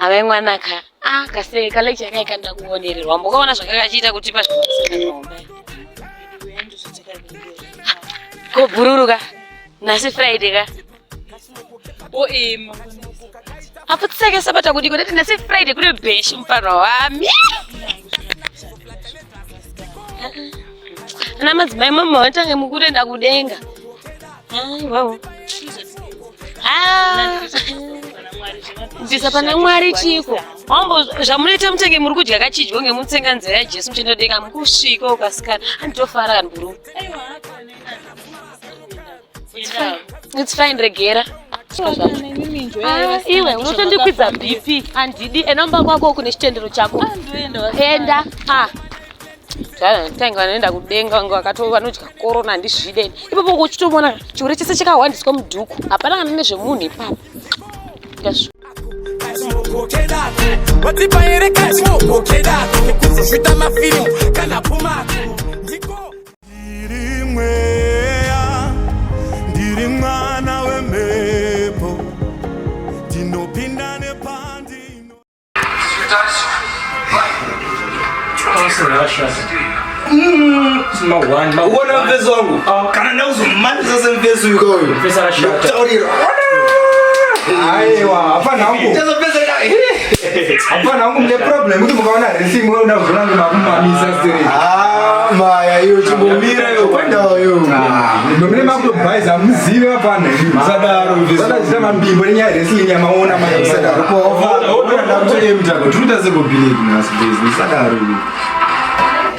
ave mwana ka kase lecture kaikanda kuonererwa mbokaona zvakakachiita kuti pazvinosekanaomba ko bururuka nasi Friday ka apo tsake sabata kuti kuti nasi Friday kune besh mfano wami ana madzimai mama watange mukutenda kudenga wow ndisa pana Mwari chiko wambo zvamunoita mutenge muri kudya kachidyo ngemutsenga nzira ya Jesu mchendodeka mukusvika ukasikana andofara kanburu it's fine regera iwe unotondikwidza BP andidi enomba kwako kune chitendero chako enda tanga nenda kudenga ngo akatova nodya corona ndizvideni ipopo kuchitomona chiure chese chakawandiswa mudhuku hapana kana nezvemunhu ipapo ndiri mwana wemhepo ndinopinda nepandi Uona mvezo wangu kana nauzomaliza semvezo yuko nokutaurira aiwa hapana wangu hapana wangu mne problem kuti mukaona racing wewe unazona ngomamisa siri maya hiyo chimbomira yo kwenda yo ndomene makubaiza muzive hapana sadaro mvezo sada mbimbo nenya racing nyamaona maya sadaro ko ona ndamtole mtako tutaze go believe na space sadaro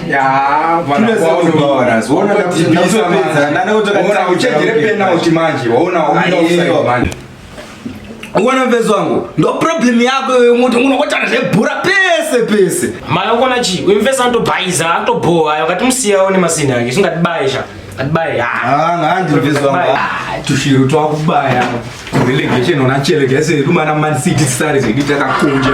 ya bana kwaona zona ndapeza nana utoka uchenjere penalty manje waona offside manje uona mvezo wangu ndo problem yako wewe mtu unokotana zvebhura pese maya ukona chi wemvesa ndobhaiza toboa yakati musiyaone masina yake singatibaisha atibaya ngandi mvezo wangu tushiro twakubaya relegation ona chelegese kumana Man City stars ngita kakunja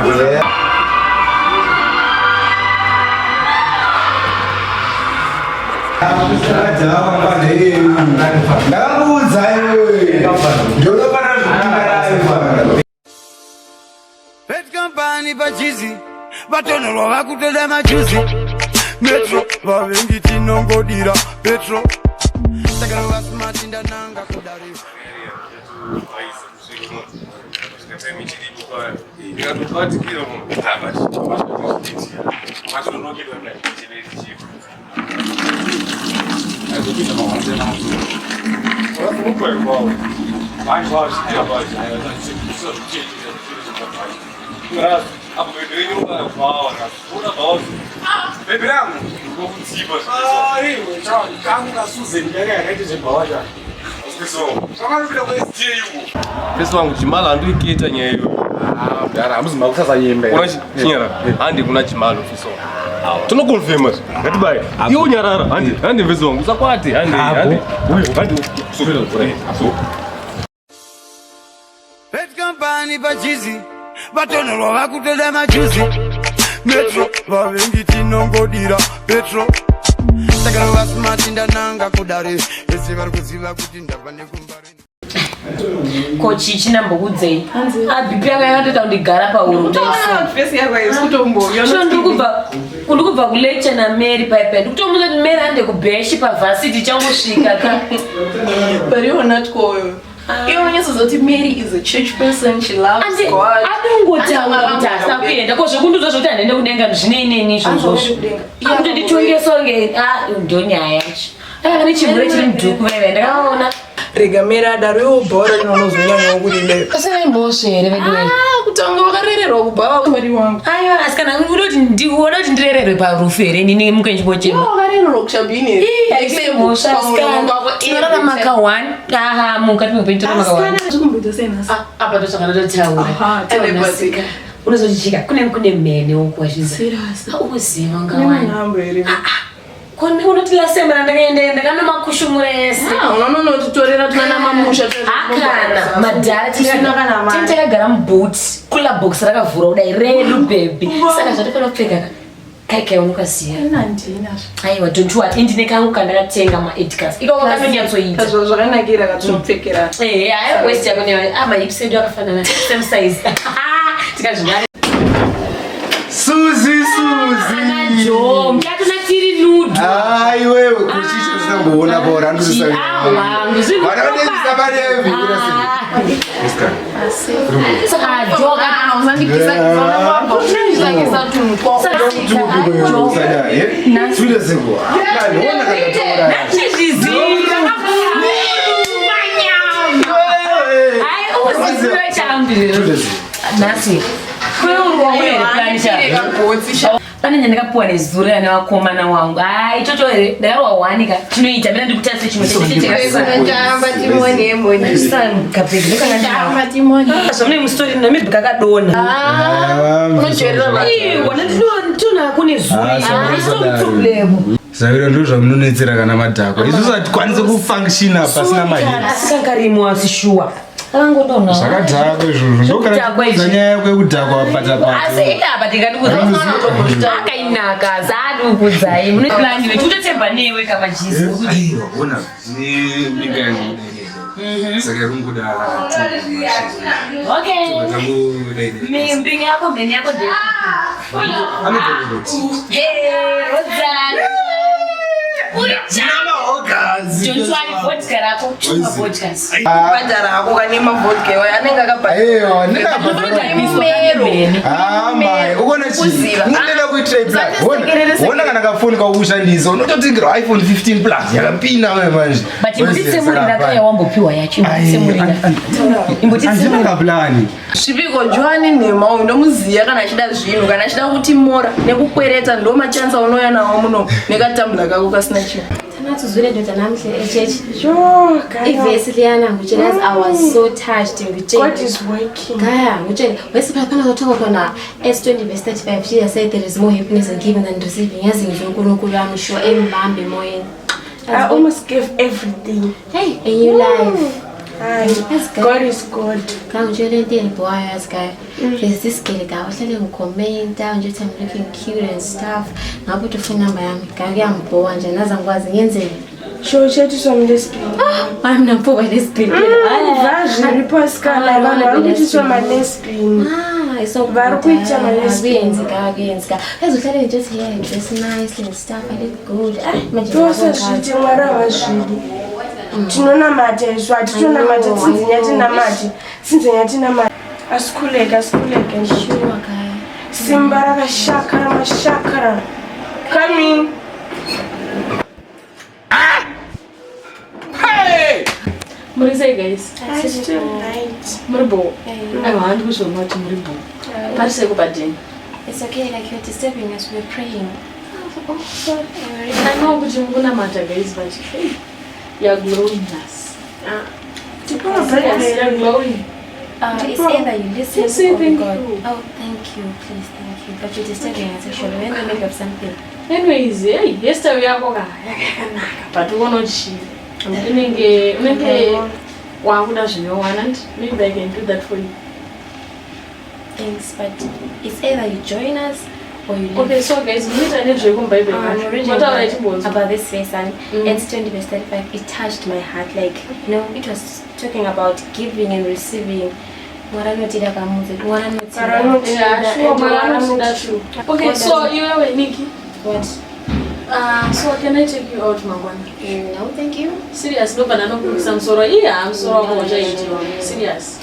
Bajizi batono vakutoda majuzi metro vavendi tinongodira petro takara vasmart ndananga kudari Apo pedrinho da fala, pura dose. Bebramo, vou contigo. Eu já carro da KwaSUSAN, já rede de boja. Pessoal, só mais vida com esse tio. Pessoal, chimala ando ikita nyeyo. Dara amuzima kusasa yembe. Unachira, andi kuna chimalo pessoal. Tuno confirma. Ngatibai. Iyo nyarara, andi pessoal, usakwati, andi. Andi. Subira por aí. Pet company bajizi batono vakutoda majuzi metro vavendi tinongodira petro takara vasmart ndananga kudare ese vari kuziva kuti ndabva nekumbari kochi chinambokudzei abipi yako yakatoita kundigara pauro ndikubva kulecture naMary paipai ndikutomuza kuti Mary ande kubheshi paVarsity changosvika ka but you're not going. Even if Zoti Mary is a church person, she loves God. I don't go down with that. Okay, because you couldn't just attend and then Jini. I'm going to 2 years old. Don't I? I reach a breaking do when Regamera Dario border no no Asa mose revedwe. Kutonga wakarererwa kubva Mwari wangu. Ayo asikana unoti ndirerere parufere nini mukenjbo chemo. Wakarererwa kushabini. Ese mosha asikana. Tinora maka 1. Aha mukati mupintora maka 1. Asikana zvikumbudzisa senasa. Apa tosakana totaura. Aha, telebasika. Unozochika kune mene wokwazhiza. Serious. Uziva ngawani. Nhambo ere. Kone unotila semana ndakaenda kana makushumurese. Unono tutorera tuna mamusha akana madhara tisina kana mari. Tintakagara muboots kula box rakavhura kudai redu baby. Saka zvatofana kupfeka kai unokasiya. Ndina. Aiwa don't worry indine kangu kandakatenga ma 8 cars. Iko wakanyatsoita. Kazvo zvakanakira katopfekera. Ayo waist yako ne ama ipsedo akafanana same size. Tikazvinari. Suzi. Anajo, mtatuna tiri nudu. Ai wewe kushisha usamboona bora ndusisa. Wangu. Wanadeza barevi kuna siku. Saka joga. Uzandikisa kizona baba. Uzandikisa tunko. Sude seko. Naona kakatora. Nachizizinga. Ai, usizwe chambi. Nasi. Pane ndakapuwa nezuro yana wakomana wangu. Ai chocho ere ndakawawanika. Chinoita mina ndikutasa chinoita. Ndamba timone mboni. San kapegi kana Ndamba timone. Zvone mustori na maybe kakadona. Unocherera la. Wana ndona kune zuro. Problem. Zavira ndo zvamunonetsera kana madhako. Isusu atikwanise kufunctiona pasina mari. Asakarimo asishua. Alangodona. Zvakadhako izvozvo. Ndokana nyaya kwekudhakwa pata. Asi apa tikandikuza akainaka zadu kudzai mune plan yetu totemba newe kama Jesu. Aiwa bona ni bigani. Saka rungudala. Okay. Mimi yako mbeni yako ndio. Rozana. Jana okazi. Jontwani vodka rako, chuma vodka. Badara ako kanema vodka yo anenga kabadara. Eyo, mai, ukona chi? Unotenda kuitray plus. Wona kana kafoni kaushandisa, unototingira iPhone 15 Plus yakapinda wewe manje. But imbutitse muri ndakaya wambopiwa yacho, imbutitse muri. Imbutitse muri kaplani. Zvipiko Joani nema unomuziya kana achida zvinhu kana achida kuti mora nekukwereta ndo machanza unoya nawo muno nekatambula kako kasina chinhu. Tuzule ndoda namhle echechi. Ivesi liyana ngutshela I was so touched ngutshela. God is working. Kaya ngutshela wesiphakaphana zothoko khona S20 verse 35 she said there is more happiness in giving than receiving. Yazi ngisho uNkulunkulu wami sure embambe emoyeni. I almost gave everything. Hey, in your life. God is good. Ngutshela into boy as guy. There's this girl guy uhlale ngicomment nje I'm looking cute and stuff. Ngabe ufuna number yami. Ngiyambhowa nje naza ngikwazi ngiyenzele. Show chethu somlesbian. I'm not for lesbian. Virgin reports kana abantu ukuthi soma lesbian. So varikuita malesbian. Ngiyenzika. Ezohlale just here dress nicely and stuff. I look good. Tose zviti mwara wazvidi. Tinonamata izvo atitonamata tsinzinyati asikuleka simba rakashakara coming. Muri sei guys? Muribo. I want to show you muribo. Parise kubadeni. It's okay, like you're disturbing us, we're praying. Oh, sorry. I know kuti mukunamata guys but you're glowing us. You're glowing. It's either you listen say or thank God. you. Oh, thank you, please, thank you. But you're disturbing us actually. We're in the middle of something. Anyways, hey, yesterday yako yakanaka. But unochi. Unenge wakuda zvinowana and maybe I can do that for you. Thanks, but it's either you join us or you leave. Okay, so guys, we need to read Bible. What are it was about this verse and it's 20 verse 35. It touched my heart. Like, you know, it was talking about giving and receiving. Okay, so you are Nikki. What? So can I take you out, Mangwana? No, thank you. Serious, no banana cookies. I'm sorry. Yeah, I'm sorry about serious.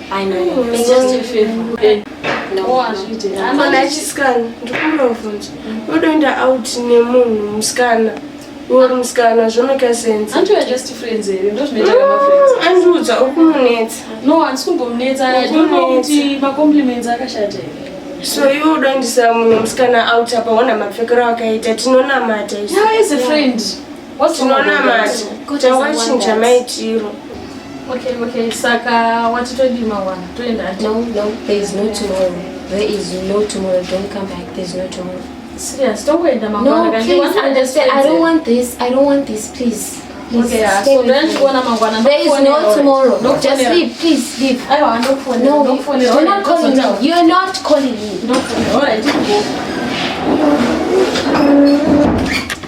I know. It's just a favor. Okay. No. Kana chisikana ndikumavunja. Udoenda out nemunhu musikana. Uri musikana zvomeka sense. Aren't you just friends here? Don't make my friends. Andiudza ukumunetsa. No, andisikumbomunetsa. I don't know kuti macompliments akashata. So you udoendisa munhu musikana out apa ona mapfekero akaita tinonamata isu. Yeah, as a friend. What's tinonamata? Tawachinja maitiro. Okay, Saka, what did you do, Mangwana? No, there is no tomorrow. There is no tomorrow. Don't come back. There's no tomorrow. Serious, don't go in the Mangwana. No, please understand. I don't want this. Please. Okay, so don't go na Mangwana. There is no tomorrow. No, just leave, please leave. I want no phone. No phone. You're not calling me. You're not calling me. No phone. Alright, go.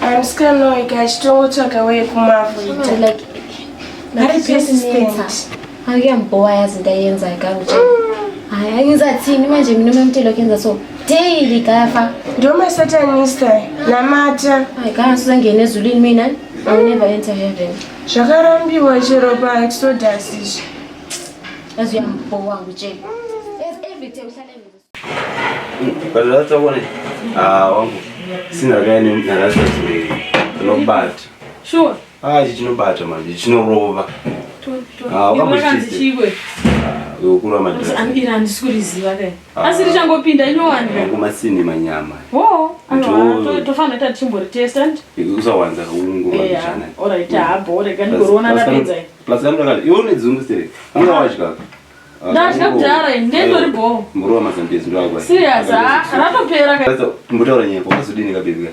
I'm scared no, I can't talk away from my like. Very persistent. Angiyamboya yazi ndayenza ikanti. Hayi angizathini manje mina umemthelo kenza so. daily kafa. Ndio masatanista namata. Kana sizangene ezulwini mina. I will never enter heaven. Zvakarambiwa chero pa Exodus. As you are wangu je. Every time uhlale But that's one. Wangu. Sina gani na rasa no bad. Sure. Chinobata manje, chinorova. Wakambochigwe. Ukura madhara. Amira ndisikuliziva ke. Asi richangopinda inowanika. Kumasini manyama. Oh, tofana ta chimbori testant. Usawanza ungu mabishana. Alright, abore kandi corona ndapedza. Plus amrakali, ione dzungusire. Anga wachika. Ndashika kudhara ndendori bo. Muruwa mazambezi ndo agwa. Serious, ratopera ka. Sasa mbotaura nyepo kasudini kabezika.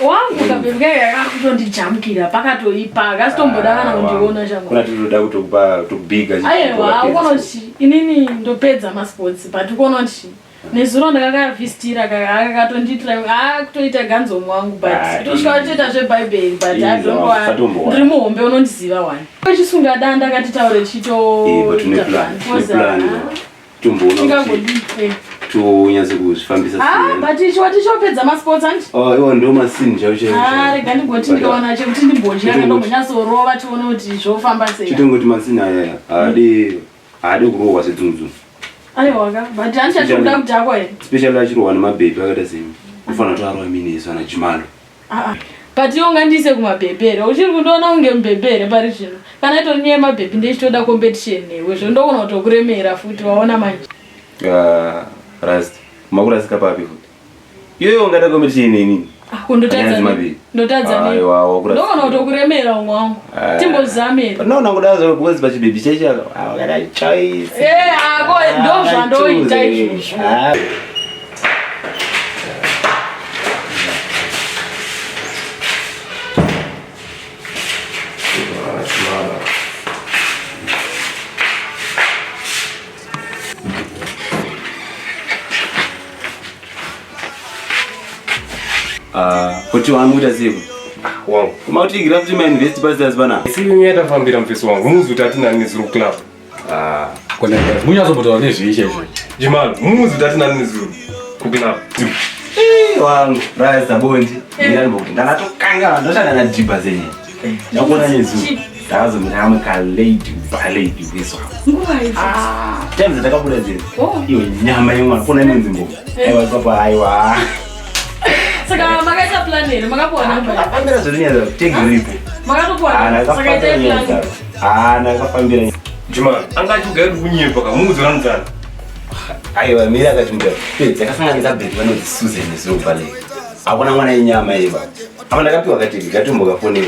Wangu kabezika yakutondijamukira pakatoipa akasitomboda kana kundiona chamo. Kuna tinoda kutokupa tokubiga. Aiwa, ukonochi inini ndopedza masports but ukonochi nezuro ndakakavhistira kakatonditira kutoita ganzo mwangu but tosvika toita zveBhayibheri but I don't know ndiri muhombe unondiziva wani chisunga danda akatitaure chito plan tingangodipe tonyaze kuzvifambisa but tichopedza masports andi iwo ndo masini chavo rega ndigoti ndikaona chekuti ndimbozhi akanombonyatsorova tione kuti zvofamba sei chitongoti masini aya haadi kurohwa sedzunzu. Aiwaka, but andichachokuda kudhakwa here. Special achirohwa nemabhebhi akada semi. Ufanira kuti arohwa mineso ana chimalo. But yonga ndise kumabhebhere. Uchiri kundoona unge mubhebhere pari zvino. Kana itori nyaya yemabhebhi ndechitoda competition newe. Zvondogona kutokuremera futi waona manje. Rust. Makurasika papi futi. Iyoyo ungada competition nini? Ndotadza nini? Ndogona kutokuremera umwe wangu. Timbozamira. No, nangodazo because pachibhebhi cheche akada choice. Ako ndo zvandoita izvozvo. Kuti wamuita siku wangu kumautikira kuti mauniversity pastors bana sinyeta fambira mfisi wangu muzi utatina nizuru club kona munyazobotaura nezveizvezvo jimalo muzi utatina nizuru kuclub wangu rise bondi ndinambokuti ndakatokanga ndoshanda na driba zenye ndakona nezuru ndakazomira kalady balady viswa times ndakabuda zero iwe nyama yemwana kona inonzi mbovu aiwa papa aiwa saka makaita plan here makapona mbaya ambira zvirinyaza take grip makatopona saka ita plan nakafambira jimalo angachigari kunyepa kamuzi ranzana aiwa mira akatimira pedza akasanganisa bheti vanonzi Susan nezobale akuna mwana yenyama iva apa ndakapiwa katiki katomboka fonera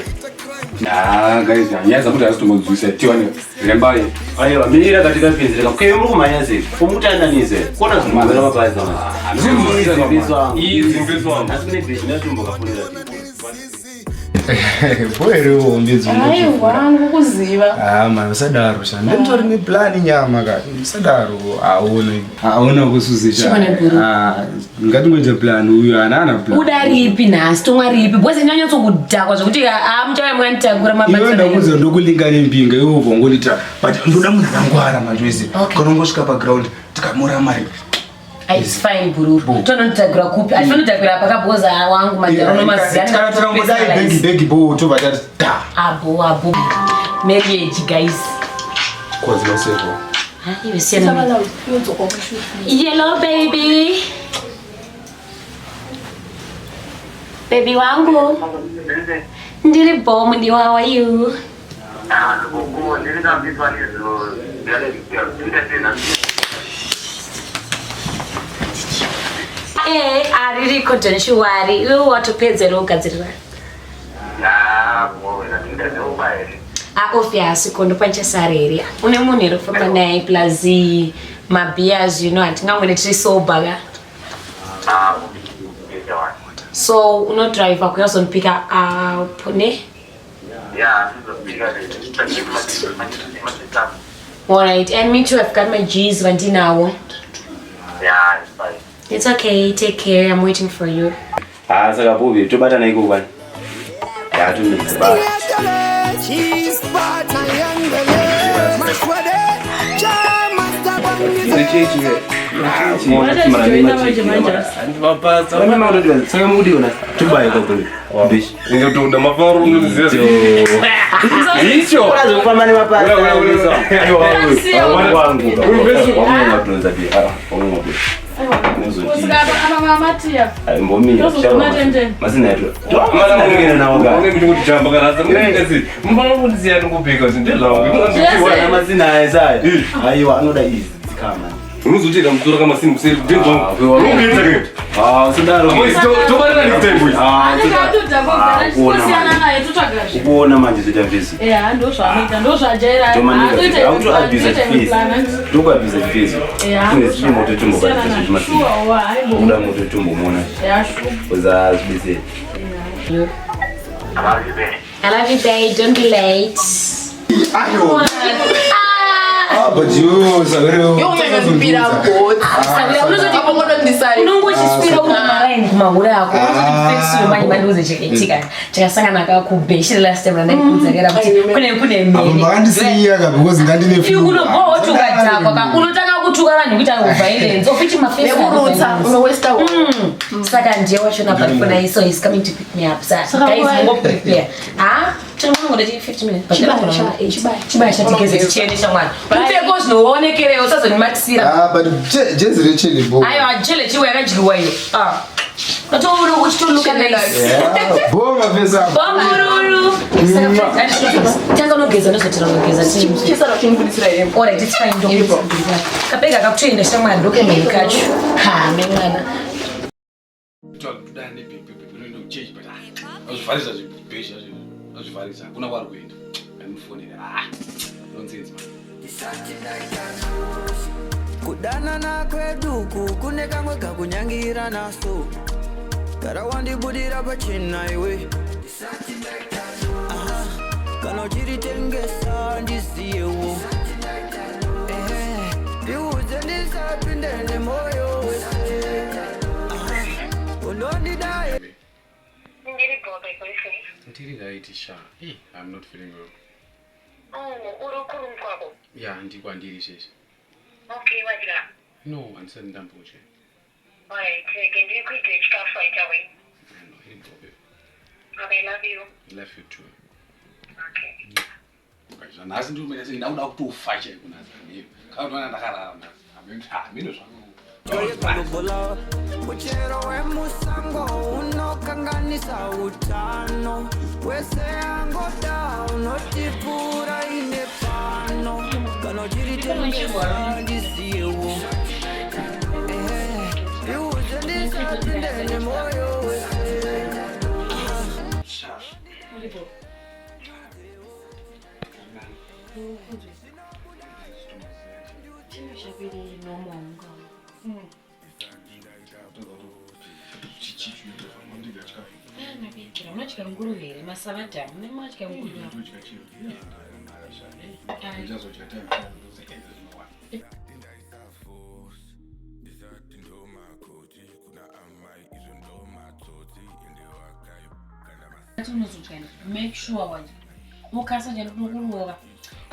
guys nyaza kuti asitombodzwisa tiwane rembaye aiwa mira katika penzera kwe muri kumanya sei komutananise kona zvinogara mapazi asikune bheti natomboka fonera boero mbidzo wangu kuziva man usadaro sha ndintori ne plan nyama ka usadaro aona kusuzisha ngatingoje plan uyu ana plan udaripi nasi tomwaripi bwese nyanyotso kudhakwa zvokuti muchava mwanitagura mabasa iwe ndakuza ndokulingana impinga iwo vongolita but ndoda munhu angwara manjwese kana ngosvika pa ground tikamura mari. It's fine bururu. Tonotagura kupi? Atonotagura pakaboza wangu majarono maziyana. Kana tinangodai begi bo to batata ta. Abo. Marriage guys. Kwazi masevo. You see me. Yellow baby. Baby wangu. Ndiri bomb ndi how are you? Aririko donshuwari iwe watopedzera kugadzirira obviously kondo panchasareri une munhu eri kufamba naye plus mabeers hatingangoni tiri sober ka so unodriva kuyazonipika apo ne alright and me too I've got my G's vandinawo. It's okay, take care, I'm waiting for you. Saka bobi, tobatana iko bwana. Ya tunizibala. Unozochera mtora kama simu kuseri ndenzvo unoita ke sidaro tobarira nikutembo kuona manje zita visi tokuabvisa visi moto tumbo uda moto tumbo mona uzazibisei I love you, babe. Don't be late. But you, Savero, you make me speed up, boy. Savero, you don't even want to decide. You know what you speed up with my mind, my word. I want to fix you, my lose it. Chicken. Just sang na ka kubeshi last time na nikuzagera kuti kune mimi. Abangandisiya because ngandine few. You kuno go to gata kwa unotaka kutuka vanhu kuti violence. Ofichi mafesa. Nekurutsa, unowesta. Saka nje wachona pafuna so he's coming to pick me up. Sasa guys, go prepare. Ah? Chama 15 minutes. Chiba shatikeze chiene chamwana. Upeko zvinoonekere usazonimatisira. But jezi rechele bo. Ayo ajele chiwe yakajigwa iyo. Natoro kuchituluka nice. Bomba pesa. Bamururu. Tanga unogeza ndozotira unogeza chini. Chisara chimubudisira yembo. Alright, it's fine, don't worry. Kapega kakutoenda shamwana document kacho. Ha, mengana. Tudani pipi unoenda kuchechi but azvifarisa zvibhesha azvifarisa kuna kwari kuenda amufonera nonsense man. Kudanana kweduku kune kamwe kakunyangira naso gara wandibudira pachena iwe kana uchiritengesa ndiziyewo ndiudze ndisapinde nemoyo wese unondidaye ndiri right sha I'm not feeling well. Uri Kurambwa. Yeah, ndikwandiri sheshe. Okay, wadira. No, andisani ndambuche. Alright, can you quick chikafu right away? No, hey problem. Okay, love you. Love you too. Okay. Okay, nasi ndumene ndauda kutofacha kunazaniyo. Kautwana ndakarara nazi. Amino zvangu. Muchero wemusango unokanganisa utano wese angoda unotipura ine pano kana uchiritengesa ndiziyewo iudze ndisapinde nemoyo wese Unachika nguru here, masalata, unachika nguru make sure waje mukasa je ndokuruwa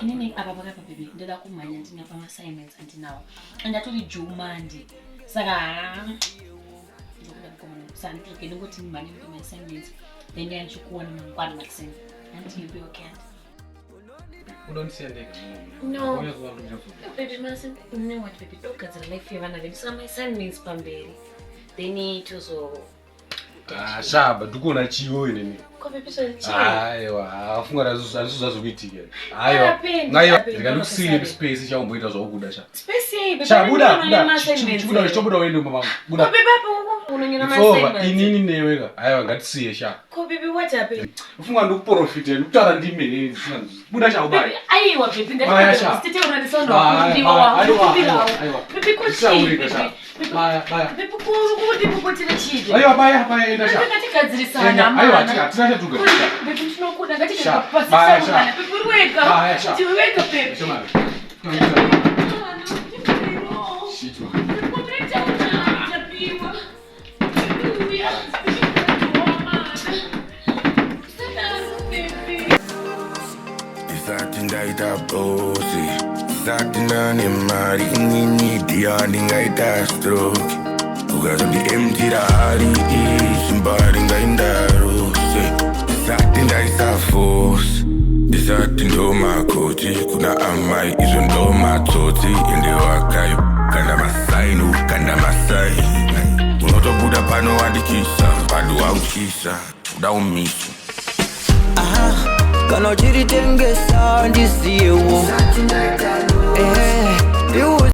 inini apa pakapa baby ndida kumanya ndina pa assignments andinawo andatori jumandi saka ndokuda komona santu ke ngoti mani pa assignments then yanchikuona mangwana maxim until you be okay. You don't see anything. No. Baby, masim, no what baby don't get the life you wanna live. So my assignments pamberi. They need to so shaba ndikuona chiyo inini. Kwa baby so chiyo. Aiwa, afunga razokuitika. Aiwa. Ngaiwa, ndikakusile space chaumboita zvakuda sha. Space baby. Chabuda, chibuda wende mama. Buda. Kwa baby hapo unonyona assignments. Inini neweka. Aiwa ngatisiye sha. Kwa baby what happened? Ufunga ndokuprofite, ndikutara ndimene. Buda cha ubaya. Aiwa baby ngati sitete unanisondo ndiwa wa. Aiwa. Baby kuchi. Baya. Baby kuti kupotira chide. Aiwa baya enda sha. Ngatigadzirisa Aiwa tina tuga. Baby tinokuda ngatigadzirisa. Baya. Baby weka. Baya. Weka baby. Shoma. Shitwa. Isathi ndayita bosi ndisati ndane mari inini dia ndingaita stroke ukazondiemtira hari zimbari ngaindarose ndisati ndaisa force ndisati ndomakoti kuna amai izvo ndomatsotsi ende wakayo kanda masainu kanda masai unotobuda pano wandikisa padu waukisa uda umiso kana uchiritengesa ndisiyewo